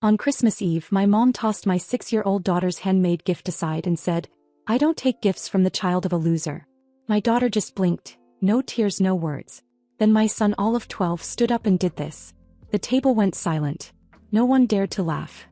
On Christmas Eve, my mom tossed my 6-year-old daughter's handmade gift aside and said, "I don't take gifts from the child of a loser." My daughter just blinked, no tears, no words. Then my son, all of 12, stood up and did this. The table went silent. No one dared to laugh.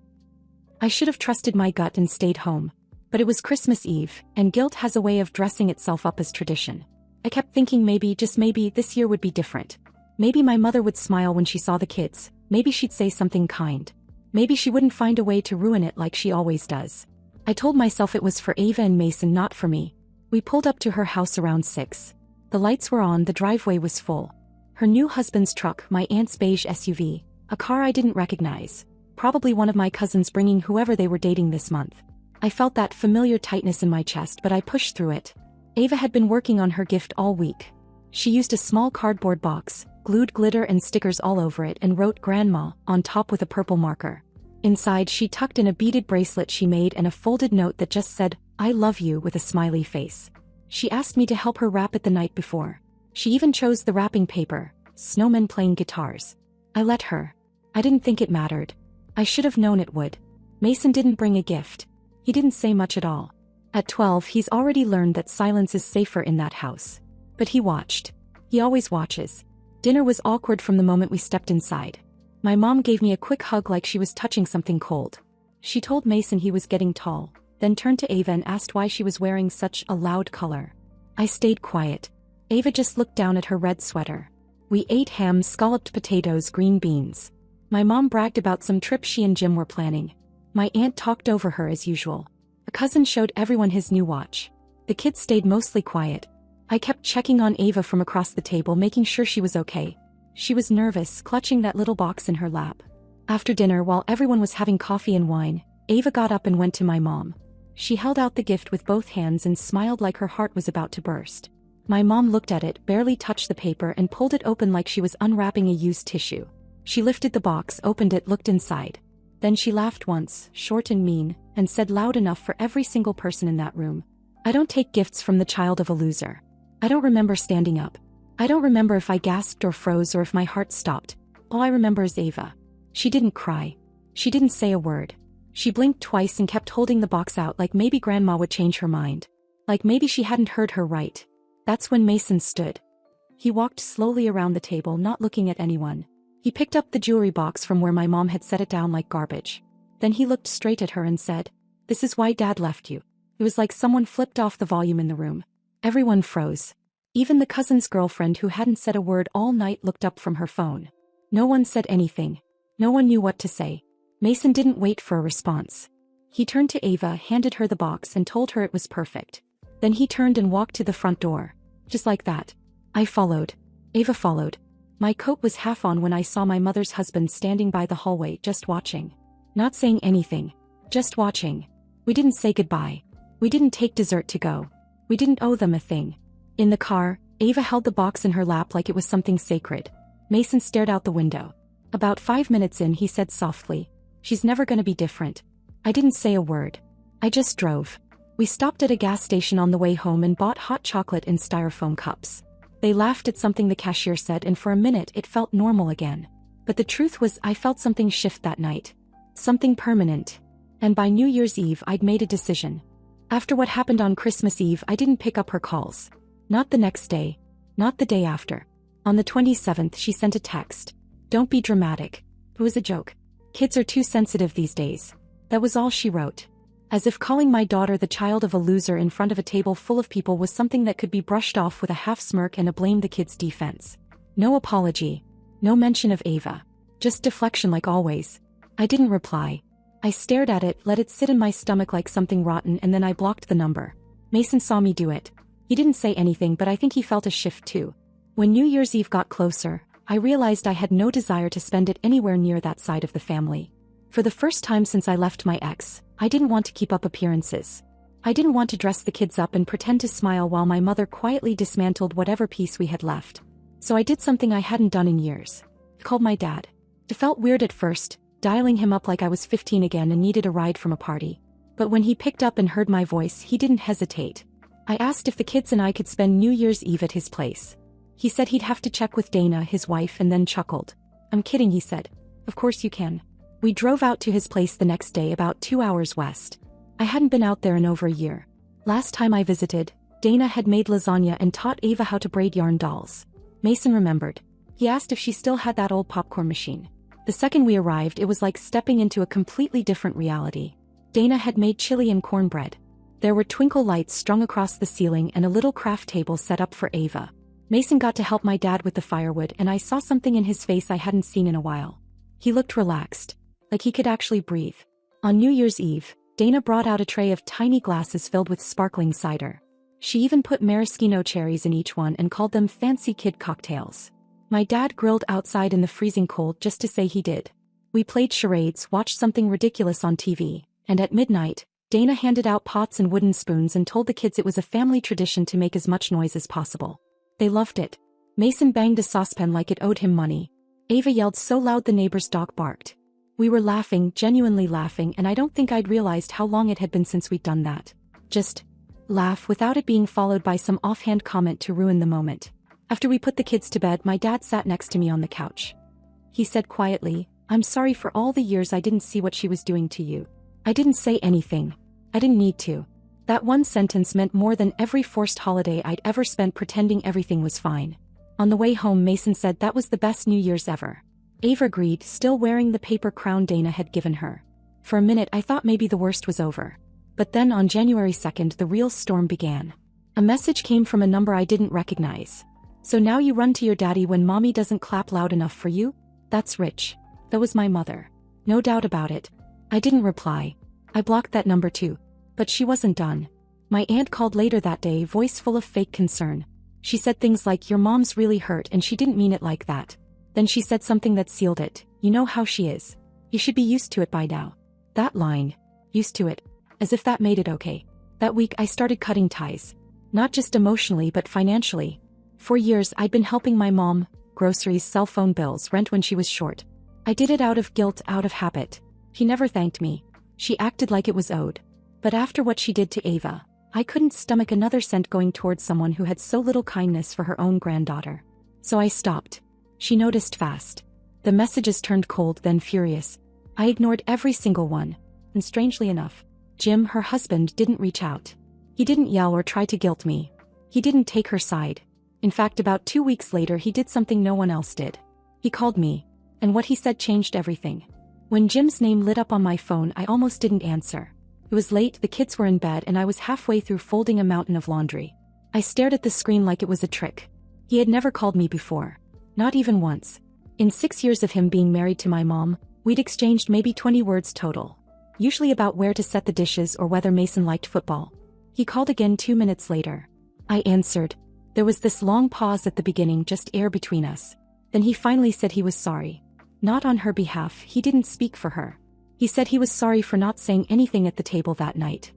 I should have trusted my gut and stayed home. But it was Christmas Eve, and guilt has a way of dressing itself up as tradition. I kept thinking maybe, just maybe, this year would be different. Maybe my mother would smile when she saw the kids, maybe she'd say something kind. Maybe she wouldn't find a way to ruin it like she always does. I told myself it was for Ava and Mason, not for me. We pulled up to her house around 6. The lights were on, the driveway was full. Her new husband's truck, my aunt's beige SUV, a car I didn't recognize, probably one of my cousins bringing whoever they were dating this month. I felt that familiar tightness in my chest, but I pushed through it. Ava had been working on her gift all week. She used a small cardboard box, glued glitter and stickers all over it, and wrote "Grandma" on top with a purple marker. Inside, she tucked in a beaded bracelet she made and a folded note that just said, "I love you," with a smiley face. She asked me to help her wrap it the night before. She even chose the wrapping paper, snowmen playing guitars. I let her. I didn't think it mattered. I should have known it would. Mason didn't bring a gift. He didn't say much at all. At 12, he's already learned that silence is safer in that house. But he watched. He always watches. Dinner was awkward from the moment we stepped inside. My mom gave me a quick hug like she was touching something cold. She told Mason he was getting tall, then turned to Ava and asked why she was wearing such a loud color. I stayed quiet. Ava just looked down at her red sweater. We ate ham, scalloped potatoes, green beans. My mom bragged about some trip she and Jim were planning. My aunt talked over her as usual. A cousin showed everyone his new watch. The kids stayed mostly quiet. I kept checking on Ava from across the table, making sure she was okay. She was nervous, clutching that little box in her lap. After dinner, while everyone was having coffee and wine, Ava got up and went to my mom. She held out the gift with both hands and smiled like her heart was about to burst. My mom looked at it, barely touched the paper, and pulled it open like she was unwrapping a used tissue. She lifted the box, opened it, looked inside. Then she laughed once, short and mean, and said loud enough for every single person in that room, "I don't take gifts from the child of a loser." I don't remember standing up. I don't remember if I gasped or froze or if my heart stopped. All I remember is Ava. She didn't cry. She didn't say a word. She blinked twice and kept holding the box out like maybe Grandma would change her mind. Like maybe she hadn't heard her right. That's when Mason stood. He walked slowly around the table, not looking at anyone. He picked up the jewelry box from where my mom had set it down like garbage. Then he looked straight at her and said, "This is why Dad left you." It was like someone flipped off the volume in the room. Everyone froze. Even the cousin's girlfriend, who hadn't said a word all night, looked up from her phone. No one said anything. No one knew what to say. Mason didn't wait for a response. He turned to Ava, handed her the box, and told her it was perfect. Then he turned and walked to the front door. Just like that. I followed. Ava followed. My coat was half on when I saw my mother's husband standing by the hallway, just watching. Not saying anything. Just watching. We didn't say goodbye. We didn't take dessert to go. We didn't owe them a thing. In the car, Ava held the box in her lap like it was something sacred. Mason stared out the window. About 5 minutes in, he said softly, "She's never gonna be different." I didn't say a word. I just drove. We stopped at a gas station on the way home and bought hot chocolate in styrofoam cups. They laughed at something the cashier said, and for a minute it felt normal again. But the truth was, I felt something shift that night. Something permanent. And by New Year's Eve, I'd made a decision. After what happened on Christmas Eve, I didn't pick up her calls. Not the next day. Not the day after. On the 27th, she sent a text. "Don't be dramatic." It was a joke. Kids are too sensitive these days. That was all she wrote. As if calling my daughter the child of a loser in front of a table full of people was something that could be brushed off with a half smirk and a blame the kid's defense. No apology. No mention of Ava. Just deflection like always. I didn't reply. I stared at it, let it sit in my stomach like something rotten, and then I blocked the number. Mason saw me do it. He didn't say anything, but I think he felt a shift too. When New Year's Eve got closer, I realized I had no desire to spend it anywhere near that side of the family. For the first time since I left my ex, I didn't want to keep up appearances. I didn't want to dress the kids up and pretend to smile while my mother quietly dismantled whatever piece we had left. So I did something I hadn't done in years. I called my dad. It felt weird at first, dialing him up like I was 15 again and needed a ride from a party. But when he picked up and heard my voice, he didn't hesitate. I asked if the kids and I could spend New Year's Eve at his place. He said he'd have to check with Dana, his wife, and then chuckled. "I'm kidding," he said. "Of course you can. We drove out to his place the next day about 2 hours west. I hadn't been out there in over a year. Last time I visited, Dana had made lasagna and taught Ava how to braid yarn dolls. Mason remembered. He asked if she still had that old popcorn machine. The second we arrived, it was like stepping into a completely different reality. Dana had made chili and cornbread. There were twinkle lights strung across the ceiling and a little craft table set up for Ava. Mason got to help my dad with the firewood, and I saw something in his face I hadn't seen in a while. He looked relaxed, like he could actually breathe. On New Year's Eve, Dana brought out a tray of tiny glasses filled with sparkling cider. She even put maraschino cherries in each one and called them fancy kid cocktails. My dad grilled outside in the freezing cold just to say he did. We played charades, watched something ridiculous on TV, and at midnight, Dana handed out pots and wooden spoons and told the kids it was a family tradition to make as much noise as possible. They loved it. Mason banged a saucepan like it owed him money. Ava yelled so loud the neighbor's dog barked. We were laughing, genuinely laughing, and I don't think I'd realized how long it had been since we'd done that. Just laugh without it being followed by some offhand comment to ruin the moment. After we put the kids to bed, my dad sat next to me on the couch. He said quietly, "I'm sorry for all the years I didn't see what she was doing to you." I didn't say anything. I didn't need to. That one sentence meant more than every forced holiday I'd ever spent pretending everything was fine. On the way home, Mason said that was the best New Year's ever. Ava agreed, still wearing the paper crown Dana had given her. For a minute I thought maybe the worst was over. But then on January 2nd the real storm began. A message came from a number I didn't recognize. "So now you run to your daddy when mommy doesn't clap loud enough for you? That's rich." That was my mother. No doubt about it. I didn't reply. I blocked that number too. But she wasn't done. My aunt called later that day, voice full of fake concern. She said things like, "Your mom's really hurt and she didn't mean it like that." Then she said something that sealed it. "You know how she is. You should be used to it by now." That line. Used to it. As if that made it okay. That week I started cutting ties. Not just emotionally but financially. For years I'd been helping my mom, groceries, cell phone bills, rent when she was short. I did it out of guilt, out of habit. She never thanked me. She acted like it was owed. But after what she did to Ava, I couldn't stomach another cent going towards someone who had so little kindness for her own granddaughter. So I stopped. She noticed fast. The messages turned cold, then furious. I ignored every single one. And strangely enough, Jim, her husband, didn't reach out. He didn't yell or try to guilt me. He didn't take her side. In fact, about 2 weeks later he did something no one else did. He called me. And what he said changed everything. When Jim's name lit up on my phone, I almost didn't answer. It was late, the kids were in bed, and I was halfway through folding a mountain of laundry. I stared at the screen like it was a trick. He had never called me before. Not even once. In 6 years of him being married to my mom, we'd exchanged maybe 20 words total. Usually about where to set the dishes or whether Mason liked football. He called again 2 minutes later. I answered. There was this long pause at the beginning, just air between us. Then he finally said he was sorry. Not on her behalf, he didn't speak for her. He said he was sorry for not saying anything at the table that night.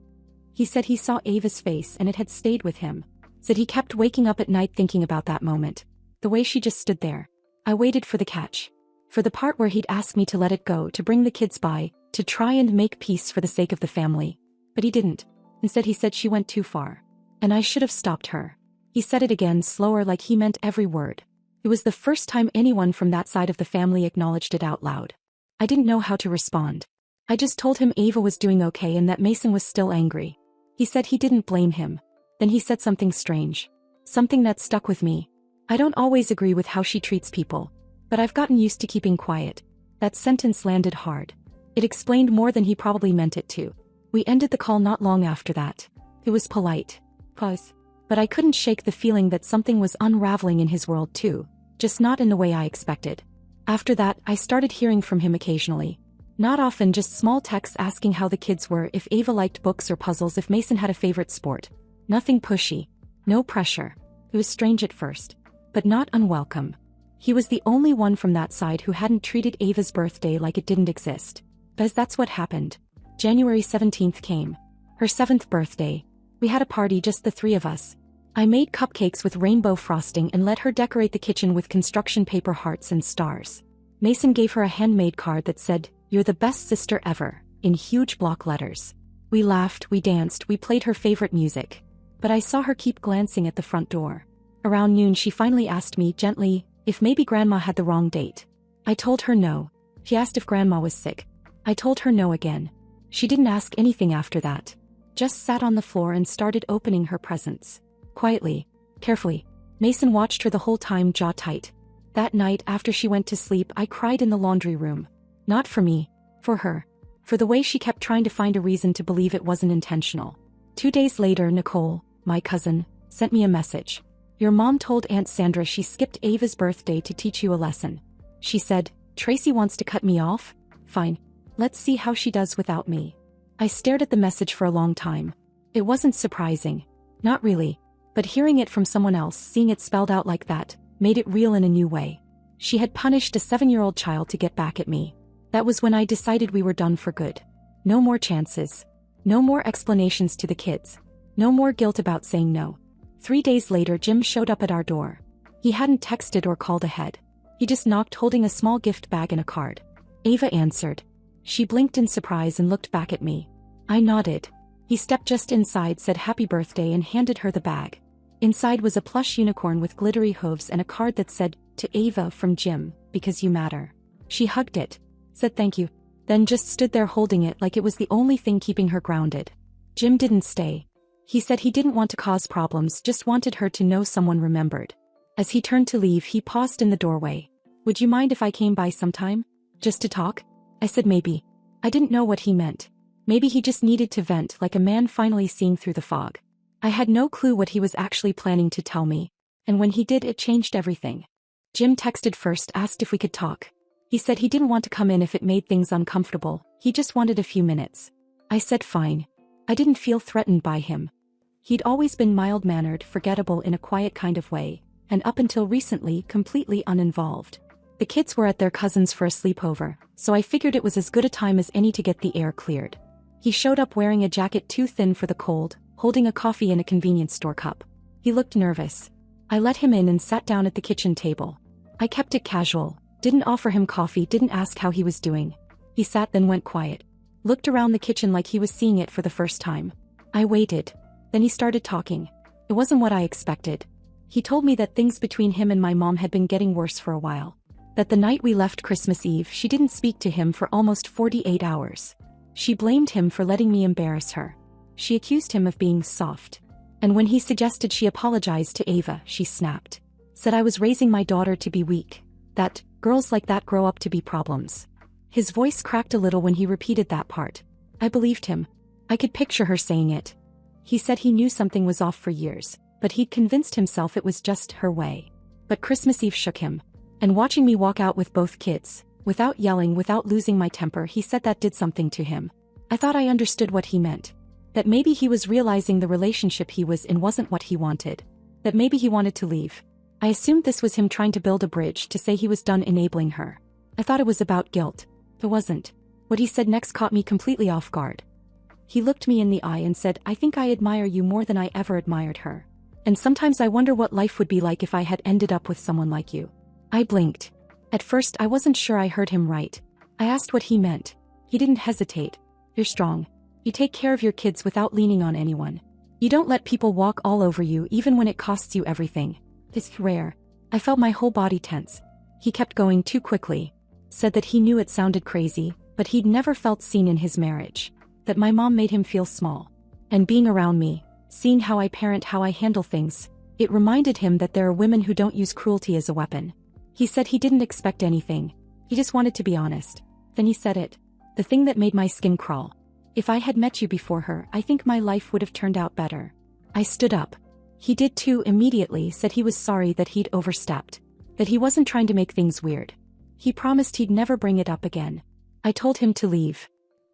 He said he saw Ava's face and it had stayed with him. Said he kept waking up at night thinking about that moment. The way she just stood there. I waited for the catch. For the part where he'd ask me to let it go, to bring the kids by, to try and make peace for the sake of the family. But he didn't. Instead he said she went too far. And I should have stopped her. He said it again, slower, like he meant every word. It was the first time anyone from that side of the family acknowledged it out loud. I didn't know how to respond. I just told him Ava was doing okay and that Mason was still angry. He said he didn't blame him. Then he said something strange. Something that stuck with me. I don't always agree with how she treats people, but I've gotten used to keeping quiet. That sentence landed hard. It explained more than he probably meant it to. We ended the call not long after that. It was polite. Pause. But I couldn't shake the feeling that something was unraveling in his world too, just not in the way I expected. After that, I started hearing from him occasionally. Not often, just small texts asking how the kids were, if Ava liked books or puzzles, if Mason had a favorite sport. Nothing pushy. No pressure. It was strange at first, but not unwelcome. He was the only one from that side who hadn't treated Ava's birthday like it didn't exist. Because that's what happened. January 17th came. Her 7th birthday. We had a party, just the three of us. I made cupcakes with rainbow frosting and let her decorate the kitchen with construction paper hearts and stars. Mason gave her a handmade card that said, "You're the best sister ever," in huge block letters. We laughed, we danced, we played her favorite music. But I saw her keep glancing at the front door. Around noon she finally asked me, gently, if maybe Grandma had the wrong date. I told her no. She asked if Grandma was sick. I told her no again. She didn't ask anything after that. Just sat on the floor and started opening her presents. Quietly, carefully. Mason watched her the whole time, jaw tight. That night after she went to sleep, I cried in the laundry room. Not for me, for her. For the way she kept trying to find a reason to believe it wasn't intentional. 2 days later, Nicole, my cousin, sent me a message. Your mom told Aunt Sandra she skipped Ava's birthday to teach you a lesson. She said, Tracy wants to cut me off? Fine. Let's see how she does without me. I stared at the message for a long time. It wasn't surprising. Not really. But hearing it from someone else, seeing it spelled out like that, made it real in a new way. She had punished a 7-year-old child to get back at me. That was when I decided we were done for good. No more chances. No more explanations to the kids. No more guilt about saying no. 3 days later, Jim showed up at our door. He hadn't texted or called ahead. He just knocked holding a small gift bag and a card. Ava answered. She blinked in surprise and looked back at me. I nodded. He stepped just inside, said happy birthday, and handed her the bag. Inside was a plush unicorn with glittery hooves and a card that said, to Ava from Jim, because you matter. She hugged it, said thank you, then just stood there holding it like it was the only thing keeping her grounded. Jim didn't stay. He said he didn't want to cause problems, just wanted her to know someone remembered. As he turned to leave, he paused in the doorway. Would you mind if I came by sometime? Just to talk? I said maybe. I didn't know what he meant. Maybe he just needed to vent, like a man finally seeing through the fog. I had no clue what he was actually planning to tell me. And when he did, it changed everything. Jim texted first, asked if we could talk. He said he didn't want to come in if it made things uncomfortable, he just wanted a few minutes. I said fine. I didn't feel threatened by him. He'd always been mild-mannered, forgettable in a quiet kind of way, and up until recently, completely uninvolved. The kids were at their cousin's for a sleepover, so I figured it was as good a time as any to get the air cleared. He showed up wearing a jacket too thin for the cold, holding a coffee in a convenience store cup. He looked nervous. I let him in and sat down at the kitchen table. I kept it casual, didn't offer him coffee, didn't ask how he was doing. He sat, then went quiet. Looked around the kitchen like he was seeing it for the first time. I waited. Then he started talking. It wasn't what I expected. He told me that things between him and my mom had been getting worse for a while. That the night we left Christmas Eve, she didn't speak to him for almost 48 hours. She blamed him for letting me embarrass her. She accused him of being soft. And when he suggested she apologize to Ava, she snapped. Said I was raising my daughter to be weak. That girls like that grow up to be problems. His voice cracked a little when he repeated that part. I believed him. I could picture her saying it. He said he knew something was off for years, but he'd convinced himself it was just her way. But Christmas Eve shook him. And watching me walk out with both kids, without yelling, without losing my temper, he said that did something to him. I thought I understood what he meant. That maybe he was realizing the relationship he was in wasn't what he wanted. That maybe he wanted to leave. I assumed this was him trying to build a bridge to say he was done enabling her. I thought it was about guilt. It wasn't. What he said next caught me completely off guard. He looked me in the eye and said, I think I admire you more than I ever admired her. And sometimes I wonder what life would be like if I had ended up with someone like you. I blinked. At first I wasn't sure I heard him right. I asked what he meant. He didn't hesitate. You're strong. You take care of your kids without leaning on anyone. You don't let people walk all over you even when it costs you everything. It's rare. I felt my whole body tense. He kept going too quickly. Said that he knew it sounded crazy, but he'd never felt seen in his marriage. That my mom made him feel small. And being around me, seeing how I parent, how I handle things, it reminded him that there are women who don't use cruelty as a weapon. He said he didn't expect anything. He just wanted to be honest. Then he said it. The thing that made my skin crawl. If I had met you before her, I think my life would have turned out better. I stood up. He did too, immediately said he was sorry that he'd overstepped. That he wasn't trying to make things weird. He promised he'd never bring it up again. I told him to leave.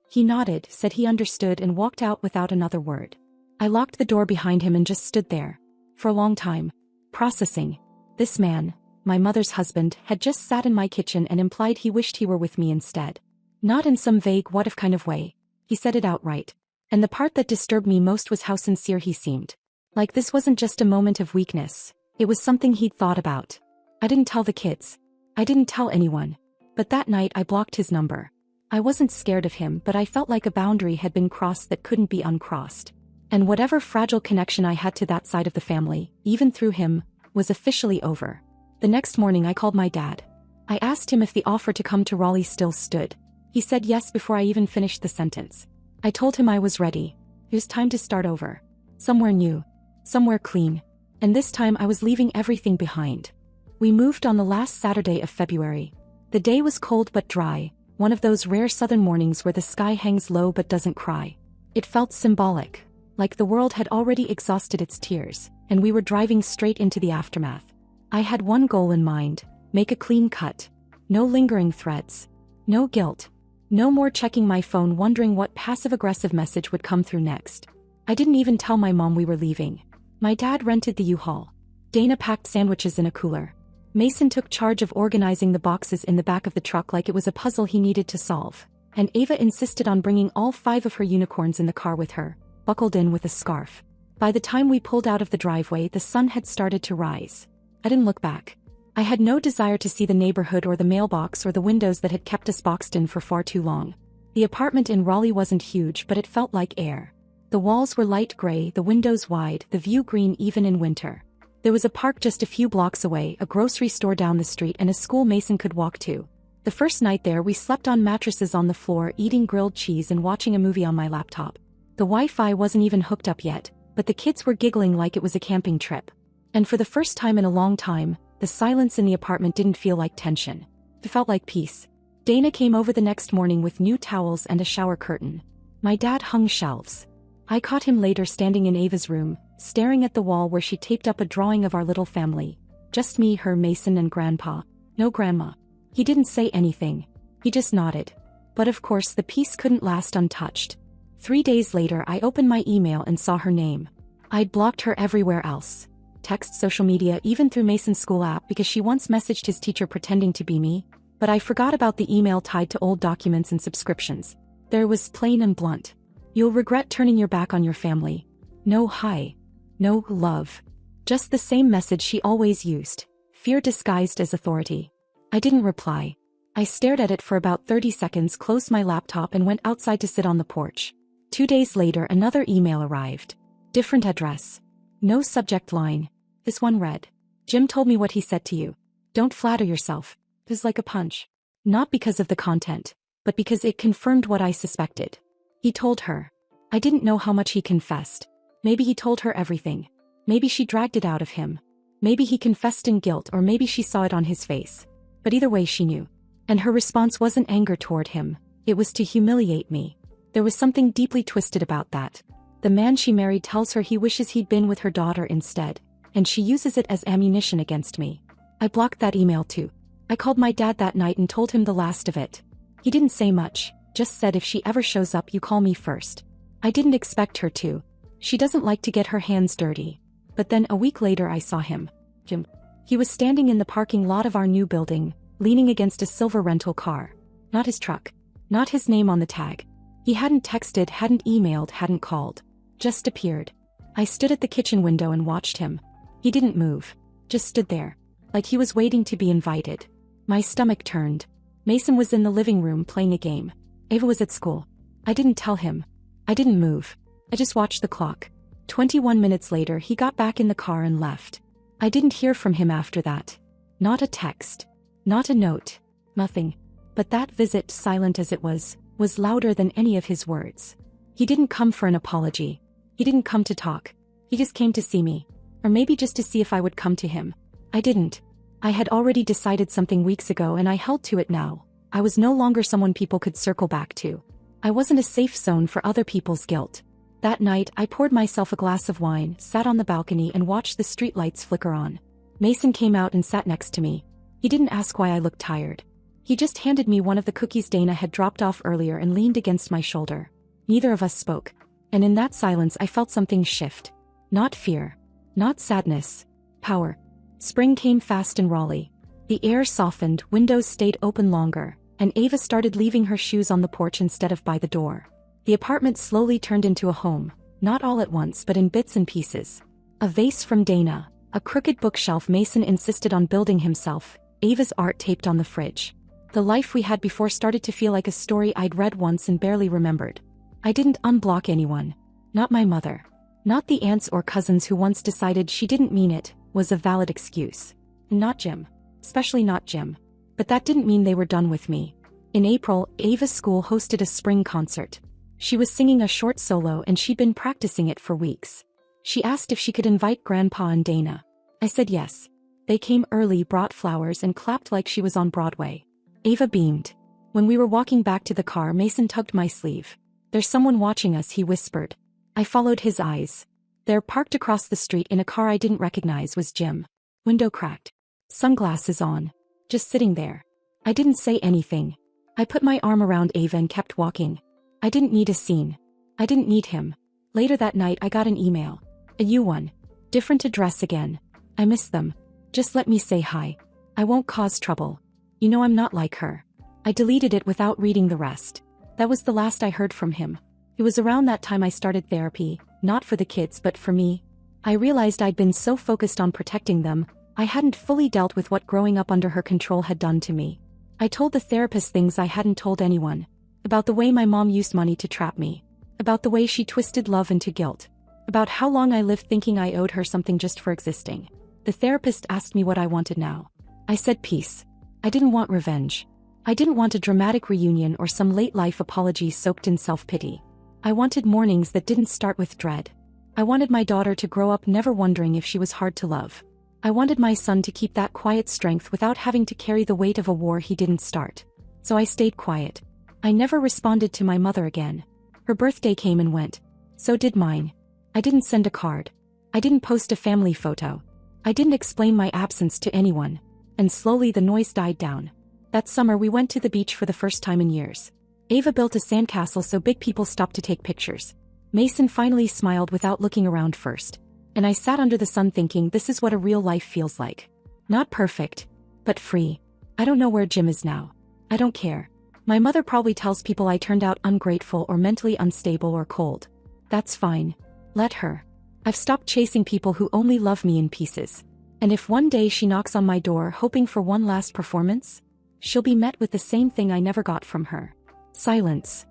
He nodded, said he understood, and walked out without another word. I locked the door behind him and just stood there. For a long time. Processing. This man, my mother's husband, had just sat in my kitchen and implied he wished he were with me instead. Not in some vague what-if kind of way. He said it outright. And the part that disturbed me most was how sincere he seemed. Like this wasn't just a moment of weakness. It was something he'd thought about. I didn't tell the kids. I didn't tell anyone. But that night I blocked his number. I wasn't scared of him, but I felt like a boundary had been crossed that couldn't be uncrossed. And whatever fragile connection I had to that side of the family, even through him, was officially over. The next morning I called my dad. I asked him if the offer to come to Raleigh still stood. He said yes before I even finished the sentence. I told him I was ready. It was time to start over. Somewhere new. Somewhere clean. And this time I was leaving everything behind. We moved on the last Saturday of February. The day was cold but dry, one of those rare southern mornings where the sky hangs low but doesn't cry. It felt symbolic, like the world had already exhausted its tears, and we were driving straight into the aftermath. I had one goal in mind: make a clean cut. No lingering threads. No guilt. No more checking my phone wondering what passive-aggressive message would come through next. I didn't even tell my mom we were leaving. My dad rented the U-Haul. Dana packed sandwiches in a cooler. Mason took charge of organizing the boxes in the back of the truck like it was a puzzle he needed to solve. And Ava insisted on bringing all 5 of her unicorns in the car with her, buckled in with a scarf. By the time we pulled out of the driveway, the sun had started to rise. I didn't look back. I had no desire to see the neighborhood or the mailbox or the windows that had kept us boxed in for far too long. The apartment in Raleigh wasn't huge, but it felt like air. The walls were light gray, the windows wide, the view green even in winter. There was a park just a few blocks away, a grocery store down the street, and a school Mason could walk to. The first night there, we slept on mattresses on the floor, eating grilled cheese and watching a movie on my laptop. The Wi-Fi wasn't even hooked up yet, but the kids were giggling like it was a camping trip. And for the first time in a long time, the silence in the apartment didn't feel like tension. It felt like peace. Dana came over the next morning with new towels and a shower curtain. My dad hung shelves. I caught him later standing in Ava's room, staring at the wall where she taped up a drawing of our little family. Just me, her, Mason, and Grandpa. No grandma. He didn't say anything. He just nodded. But of course the peace couldn't last untouched. 3 days later I opened my email and saw her name. I'd blocked her everywhere else. Text, social media, even through Mason's school app because she once messaged his teacher pretending to be me. But I forgot about the email tied to old documents and subscriptions. There was plain and blunt. You'll regret turning your back on your family. No hi. No love. Just the same message she always used. Fear disguised as authority. I didn't reply. I stared at it for about 30 seconds, closed my laptop and went outside to sit on the porch. 2 days later another email arrived. Different address. No subject line. This one read, Jim told me what he said to you. Don't flatter yourself. It was like a punch. Not because of the content, but because it confirmed what I suspected. He told her. I didn't know how much he confessed. Maybe he told her everything. Maybe she dragged it out of him. Maybe he confessed in guilt, or maybe she saw it on his face. But either way she knew. And her response wasn't anger toward him. It was to humiliate me. There was something deeply twisted about that. The man she married tells her he wishes he'd been with her daughter instead, and she uses it as ammunition against me. I blocked that email too. I called my dad that night and told him the last of it. He didn't say much, just said if she ever shows up you call me first. I didn't expect her to. She doesn't like to get her hands dirty. But then a week later I saw him. Jim. He was standing in the parking lot of our new building, leaning against a silver rental car. Not his truck. Not his name on the tag. He hadn't texted, hadn't emailed, hadn't called. Just appeared. I stood at the kitchen window and watched him. He didn't move. Just stood there. Like he was waiting to be invited. My stomach turned. Mason was in the living room playing a game. Ava was at school. I didn't tell him. I didn't move. I just watched the clock. 21 minutes later he got back in the car and left. I didn't hear from him after that. Not a text. Not a note. Nothing. But that visit, silent as it was louder than any of his words. He didn't come for an apology. He didn't come to talk. He just came to see me. Or maybe just to see if I would come to him. I didn't. I had already decided something weeks ago and I held to it now. I was no longer someone people could circle back to. I wasn't a safe zone for other people's guilt. That night, I poured myself a glass of wine, sat on the balcony and watched the streetlights flicker on. Mason came out and sat next to me. He didn't ask why I looked tired. He just handed me one of the cookies Dana had dropped off earlier and leaned against my shoulder. Neither of us spoke. And in that silence I felt something shift. Not fear. Not sadness. Power. Spring came fast in Raleigh. The air softened, windows stayed open longer, and Ava started leaving her shoes on the porch instead of by the door. The apartment slowly turned into a home, not all at once but in bits and pieces. A vase from Dana, a crooked bookshelf Mason insisted on building himself, Ava's art taped on the fridge. The life we had before started to feel like a story I'd read once and barely remembered. I didn't unblock anyone. Not my mother. Not the aunts or cousins who once decided she didn't mean it was a valid excuse. Not Jim. Especially not Jim. But that didn't mean they were done with me. In April, Ava's school hosted a spring concert. She was singing a short solo and she'd been practicing it for weeks. She asked if she could invite Grandpa and Dana. I said yes. They came early, brought flowers, and clapped like she was on Broadway. Ava beamed. When we were walking back to the car, Mason tugged my sleeve. "There's someone watching us," he whispered. I followed his eyes. There, parked across the street in a car I didn't recognize, was Jim. Window cracked. Sunglasses on. Just sitting there. I didn't say anything. I put my arm around Ava and kept walking. I didn't need a scene. I didn't need him. Later that night I got an email. A U one. Different address again. I miss them. Just let me say hi. I won't cause trouble. You know I'm not like her. I deleted it without reading the rest. That was the last I heard from him. It was around that time I started therapy, not for the kids but for me. I realized I'd been so focused on protecting them, I hadn't fully dealt with what growing up under her control had done to me. I told the therapist things I hadn't told anyone. About the way my mom used money to trap me. About the way she twisted love into guilt. About how long I lived thinking I owed her something just for existing. The therapist asked me what I wanted now. I said peace. I didn't want revenge. I didn't want a dramatic reunion or some late-life apology soaked in self-pity. I wanted mornings that didn't start with dread. I wanted my daughter to grow up never wondering if she was hard to love. I wanted my son to keep that quiet strength without having to carry the weight of a war he didn't start. So I stayed quiet. I never responded to my mother again. Her birthday came and went. So did mine. I didn't send a card. I didn't post a family photo. I didn't explain my absence to anyone. And slowly the noise died down. That summer we went to the beach for the first time in years. Ava built a sandcastle so big people stopped to take pictures. Mason finally smiled without looking around first. And I sat under the sun thinking, this is what a real life feels like. Not perfect, but free. I don't know where Jim is now. I don't care. My mother probably tells people I turned out ungrateful or mentally unstable or cold. That's fine. Let her. I've stopped chasing people who only love me in pieces. And if one day she knocks on my door hoping for one last performance, she'll be met with the same thing I never got from her. Silence.